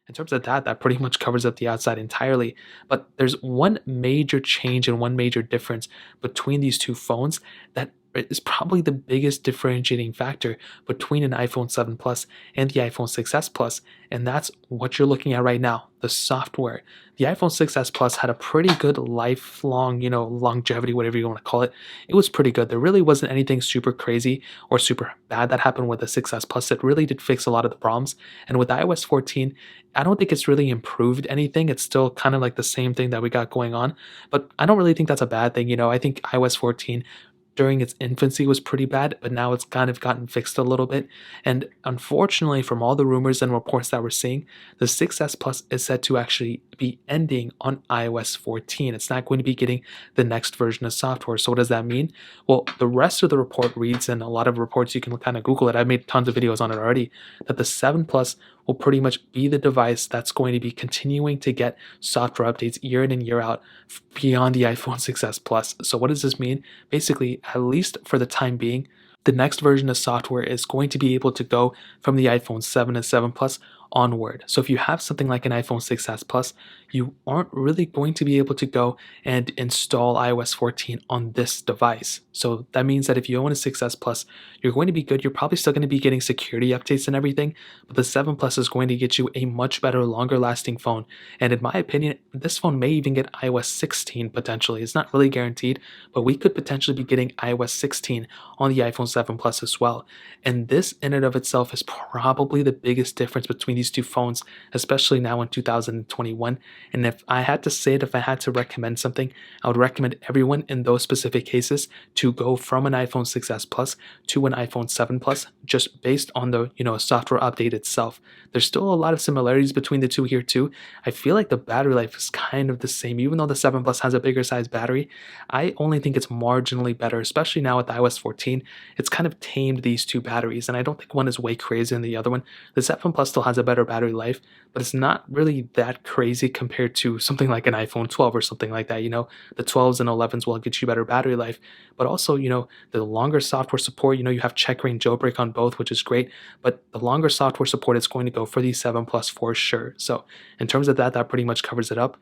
In terms of that, that pretty much covers up the outside entirely. But there's one major change and one major difference between these two phones that is probably the biggest differentiating factor between an iPhone 7 Plus and the iPhone 6s Plus, and that's what you're looking at right now, the software. The iPhone 6s Plus had a pretty good lifelong, longevity, whatever you want to call it. It was pretty good. There really wasn't anything super crazy or super bad that happened with the 6s Plus. It really did fix a lot of the problems. And with iOS 14, I don't think it's really improved anything. It's still kind of like the same thing that we got going on, but I don't really think that's a bad thing. I think iOS 14 during its infancy was pretty bad, but now it's kind of gotten fixed a little bit. And unfortunately, from all the rumors and reports that we're seeing, the 6S Plus is said to actually be ending on iOS 14. It's not going to be getting the next version of software. So what does that mean? Well, the rest of the report reads, and a lot of reports you can kind of Google it. I've made tons of videos on it already, that the 7 Plus will pretty much be the device that's going to be continuing to get software updates year in and year out beyond the iPhone 6s Plus. So what does this mean? Basically, at least for the time being, the next version of software is going to be able to go from the iPhone 7 and 7 Plus onward. So if you have something like an iPhone 6s Plus, you aren't really going to be able to go and install iOS 14 on this device. So that means that if you own a 6s Plus, you're going to be good. You're probably still going to be getting security updates and everything, but the 7 Plus is going to get you a much better, longer lasting phone. And in my opinion, this phone may even get iOS 16 potentially. It's not really guaranteed, but we could potentially be getting iOS 16 on the iPhone 7 Plus as well. And this in and of itself is probably the biggest difference between these two phones, especially now in 2021. And if I had to say it, if I had to recommend something, I would recommend everyone in those specific cases to go from an iPhone 6s Plus to an iPhone 7 Plus, just based on the software update itself. There's still a lot of similarities between the two here too. I feel like the battery life is kind of the same, even though the 7 Plus has a bigger size battery. I only think it's marginally better, especially now with iOS 14. It's kind of tamed these two batteries, and I don't think one is way crazier than the other one. The 7 Plus still has a better battery life, but it's not really that crazy compared to something like an iPhone 12 or something like that. The 12s and 11s will get you better battery life, but also, the longer software support, you have checkra and jailbreak on both, which is great, but the longer software support is going to go for the 7 Plus for sure. So in terms of that, that pretty much covers it up.